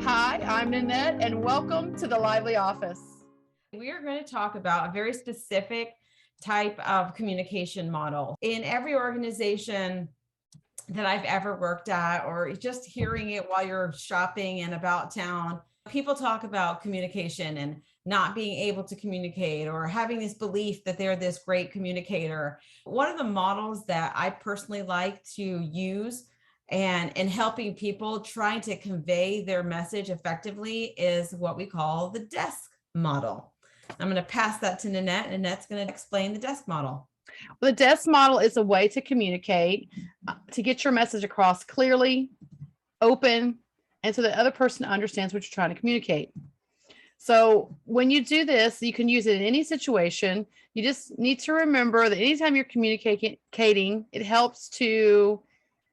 Hi, I'm Nanette, and welcome to the Lively Office. We are going to talk about a very specific type of communication model. In every organization that I've ever worked at, or just hearing it while you're shopping and about town, people talk about communication and not being able to communicate or having this belief that they're this great communicator. One of the models that I personally like to use and in helping people trying to convey their message effectively is what we call the desk model. I'm going to pass that to Nanette. Nanette's going to explain the desk model. The desk model is a way to communicate, to get your message across clearly, open, and so the other person understands what you're trying to communicate. So when you do this, you can use it in any situation. You just need to remember that anytime you're communicating, it helps to,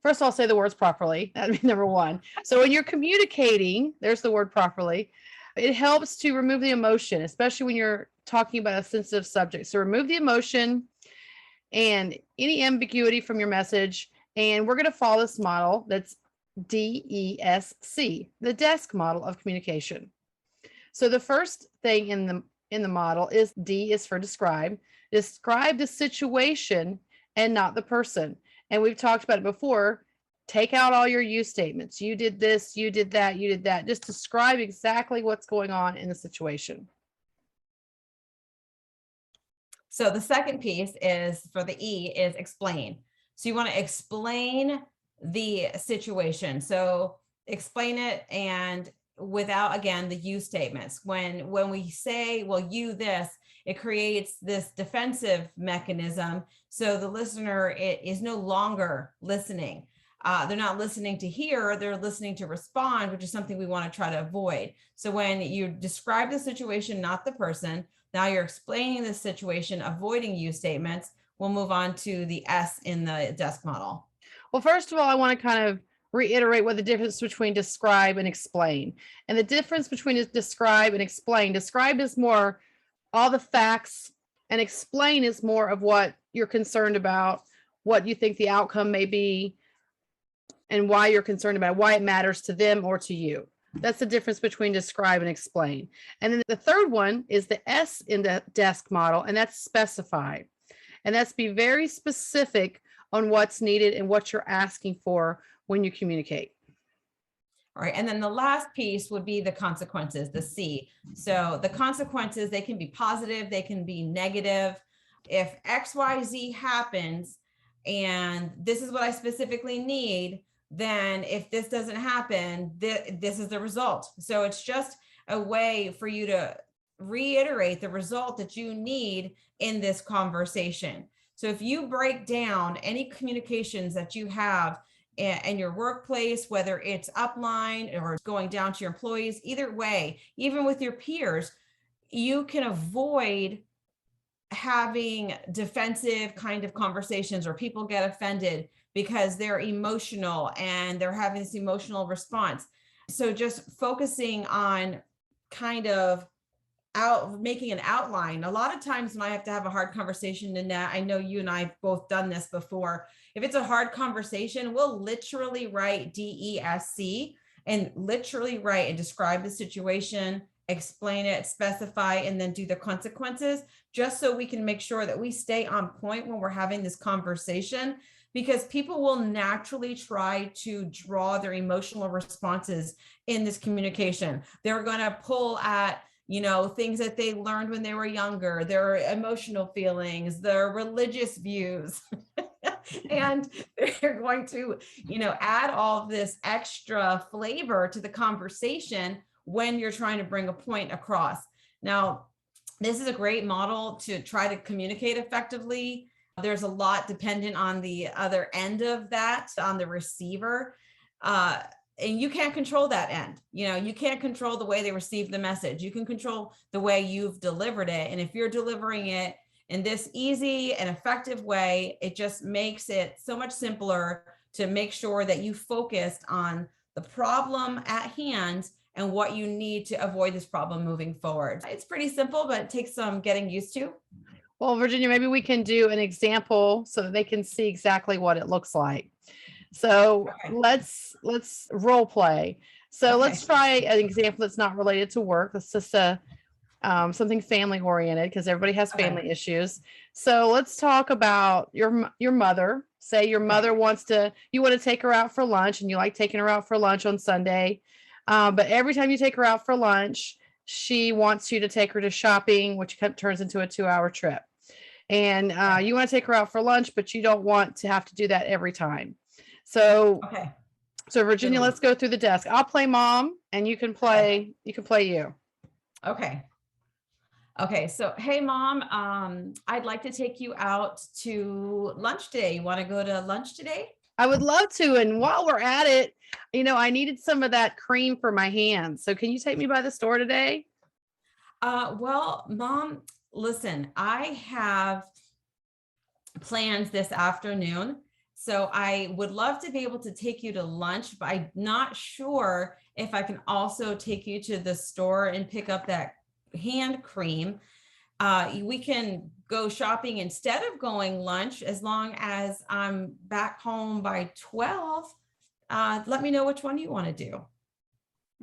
first of all, say the words properly. That'd be number one. So when you're communicating, there's the word properly. It helps to remove the emotion, especially when you're talking about a sensitive subject. So remove the emotion and any ambiguity from your message. And we're going to follow this model that's DESC, the desk model of communication. So the first thing in the model is D is for describe. Describe the situation and not the person. And we've talked about it before. Take out all your you statements. You did this, you did that, you did that. Just describe exactly what's going on in the situation. So the second piece is for the E is explain. So you want to explain the situation. So explain it and without, again, the you statements. When we say, well, you this, it creates this defensive mechanism. So the listener is no longer listening. They're not listening to hear, they're listening to respond, which is something we want to try to avoid. So when you describe the situation, not the person, now you're explaining the situation, avoiding you statements. We'll move on to the S in the desk model. Well, first of all, I want to kind of reiterate what the difference between describe and explain. And the difference between describe and explain, describe is more all the facts, and explain is more of what you're concerned about, what you think the outcome may be, and why you're concerned about it, why it matters to them or to you. That's the difference between describe and explain. And then the third one is the S in the desk model, and that's specify. And that's be very specific on what's needed and what you're asking for when you communicate. All right. And then the last piece would be the consequences, the C. So the consequences, they can be positive, they can be negative. If XYZ happens, and this is what I specifically need, then if this doesn't happen, this is the result. So it's just a way for you to reiterate the result that you need in this conversation. So if you break down any communications that you have in your workplace, whether it's upline or going down to your employees, either way, even with your peers, you can avoid having defensive kind of conversations where people get offended because they're emotional and they're having this emotional response. So just focusing on kind of making an outline. A lot of times when I have to have a hard conversation, Nanette, I know you and I have both done this before. If it's a hard conversation, we'll literally write DESC and literally write and describe the situation, explain it, specify, and then do the consequences, just so we can make sure that we stay on point when we're having this conversation, because people will naturally try to draw their emotional responses in this communication. They're going to pull at, things that they learned when they were younger, their emotional feelings, their religious views. And they're going to, add all of this extra flavor to the conversation when you're trying to bring a point across. Now, this is a great model to try to communicate effectively. There's a lot dependent on the other end of that, on the receiver. And you can't control that end. You can't control the way they receive the message. You can control the way you've delivered it. And if you're delivering it in this easy and effective way, it just makes it so much simpler to make sure that you focused on the problem at hand and what you need to avoid this problem moving forward. It's pretty simple, but it takes some getting used to. Well, Virginia, maybe we can do an example so that they can see exactly what it looks like. So let's role play. So Okay. let's try an example that's not related to work. Let's just something family oriented because everybody has family issues. So let's talk about your mother. Say your mother you want to take her out for lunch and you like taking her out for lunch on Sunday. But every time you take her out for lunch, she wants you to take her to shopping, which turns into a 2-hour trip. And you want to take her out for lunch, but you don't want to have to do that every time. So, so Virginia, let's go through the desk. I'll play mom and you can play you. Okay. Okay, so hey mom, I'd like to take you out to lunch today. You want to go to lunch today? I would love to. And while we're at it, I needed some of that cream for my hands. So can you take me by the store today? Well, mom, listen, I have plans this afternoon. So I would love to be able to take you to lunch, but I'm not sure if I can also take you to the store and pick up that hand cream. We can go shopping instead of going lunch as long as I'm back home by 12. Let me know which one you want to do.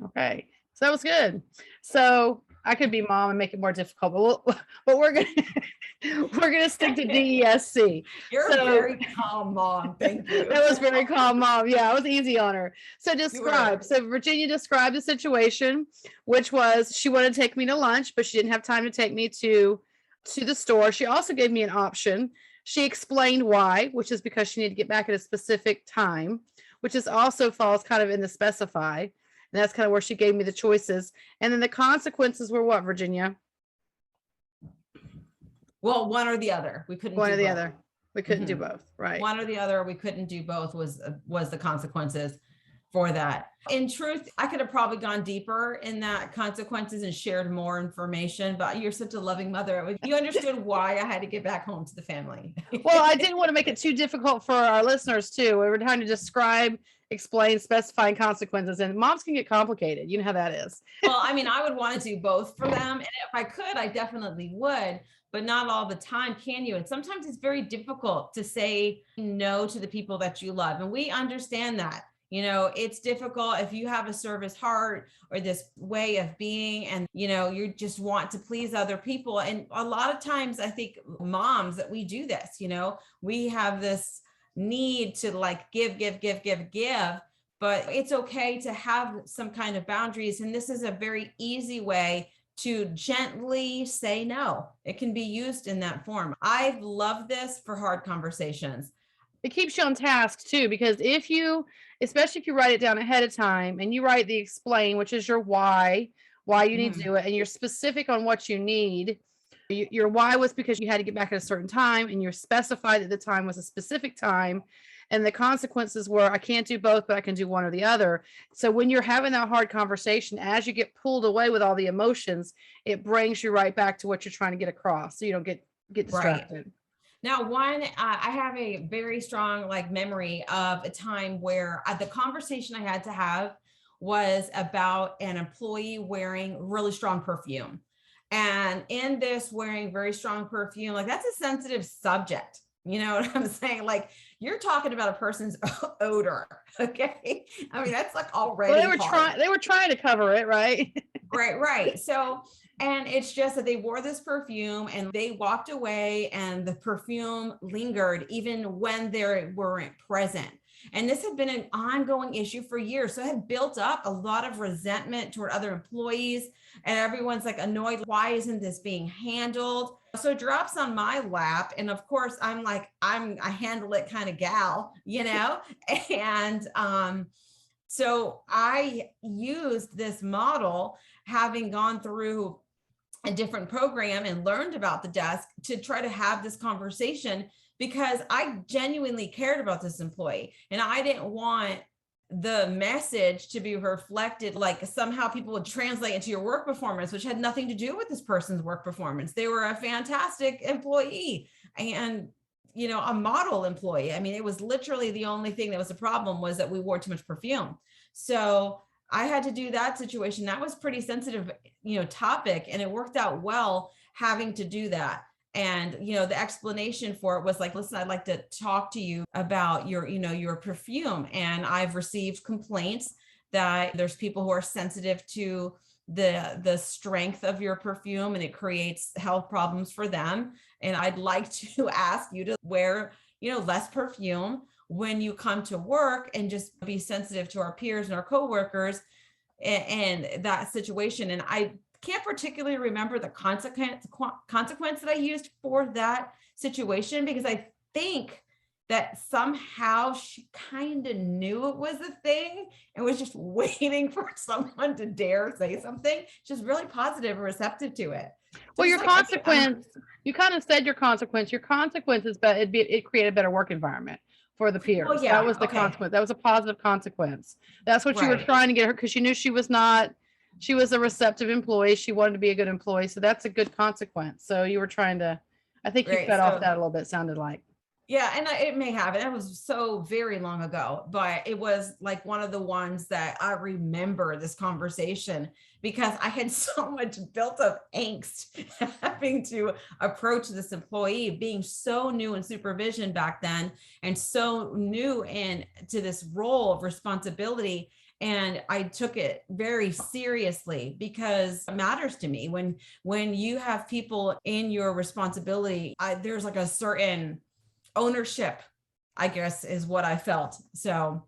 Okay. So that was good. So I could be mom and make it more difficult, but we're gonna stick to DESC. You're very calm, mom. Thank you. That was very calm, mom. Yeah, it was easy on her. So describe. So Virginia described the situation, which was she wanted to take me to lunch, but she didn't have time to take me to the store. She also gave me an option. She explained why, which is because she needed to get back at a specific time, which is also falls kind of in the specify. And that's kind of where she gave me the choices. And then the consequences were what, Virginia? Well, one or the other. We couldn't one do or the both. other. We couldn't do both, right? One or the other. We couldn't do both was the consequences for that. In truth, I could have probably gone deeper in that consequences and shared more information, but you're such a loving mother. You understood why I had to get back home to the family. Well, I didn't want to make it too difficult for our listeners too. We were trying to describe, explain, specifying consequences, and moms can get complicated. You know how that is. Well, I mean, I would want to do both for them. And if I could, I definitely would, but not all the time, can you? And sometimes it's very difficult to say no to the people that you love. And we understand that. It's difficult if you have a service heart or this way of being and, you just want to please other people. And a lot of times I think moms that we do this, we have this need to like give, but it's okay to have some kind of boundaries. And this is a very easy way to gently say no. It can be used in that form. I love this for hard conversations. It keeps you on task too, because especially if you write it down ahead of time and you write the explain, which is your why you need to do it, and you're specific on what you need. Your why was because you had to get back at a certain time, and you're specified that the time was a specific time, and the consequences were I can't do both, but I can do one or the other. So when you're having that hard conversation, as you get pulled away with all the emotions, it brings you right back to what you're trying to get across, so you don't get distracted. Right. Now, I have a very strong memory of a time where the conversation I had to have was about an employee wearing really strong perfume. And in this wearing very strong perfume, that's a sensitive subject. You know what I'm saying? You're talking about a person's odor. Okay. I mean, that's already. Well, they were trying to cover it, right? Right. So, and it's just that they wore this perfume and they walked away and the perfume lingered even when they weren't present. And this had been an ongoing issue for years. So it had built up a lot of resentment toward other employees and everyone's annoyed. Why isn't this being handled? So it drops on my lap. And of course I'm I handle it kind of gal, and, so I used this model, having gone through a different program and learned about the desk, to try to have this conversation because I genuinely cared about this employee and I didn't want the message to be reflected somehow people would translate into your work performance, which had nothing to do with this person's work performance. They were a fantastic employee and a model employee. I mean, it was literally the only thing that was a problem was that we wore too much perfume. So I had to do that situation. That was pretty sensitive, topic, and it worked out well having to do that. And, the explanation for it was listen, I'd like to talk to you about your perfume. And I've received complaints that there's people who are sensitive to the strength of your perfume, and it creates health problems for them. And I'd like to ask you to wear, less perfume when you come to work, and just be sensitive to our peers and our coworkers and that situation. And I can't particularly remember the consequence that I used for that situation, because I think that somehow she kind of knew it was a thing and was just waiting for someone to dare say something. She's really positive and receptive to it. Well, your consequence, you kind of said your consequences, but it created a better work environment for the peers. Well, yeah, That was the okay. consequence. That was a positive consequence. That's what you were Right. trying to get her, because you knew she was a receptive employee. She wanted to be a good employee. So that's a good consequence. So you were trying to, I think you Right. fed off So that a little bit, sounded like. yeah, and it may have. It was so very long ago, but it was like one of the ones that I remember this conversation, because I had so much built up angst having to approach this employee, being so new in supervision back then, and so new into this role of responsibility. And I took it very seriously, because it matters to me when you have people in your responsibility. There's like a certain ownership, I guess, is what I felt. So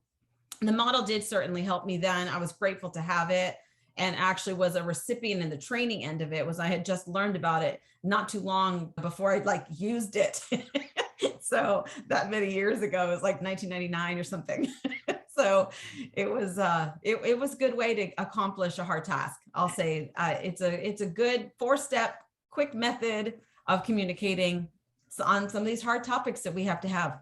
the model did certainly help me then. I was grateful to have it, and actually was a recipient in the training end of it. Was I had just learned about it not too long before I like used it. So that many years ago, it was like 1999 or something. So it was it was a good way to accomplish a hard task. I'll say it's a good 4-step quick method of communicating on some of these hard topics that we have to have.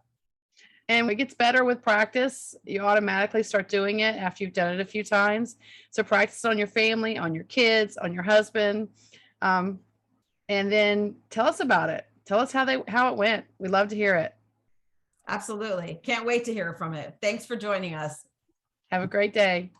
And it gets better with practice. You automatically start doing it after you've done it a few times. So practice on your family, on your kids, on your husband. And then tell us about it. Tell us how it went. We'd love to hear it. Absolutely. Can't wait to hear from it. Thanks for joining us. Have a great day.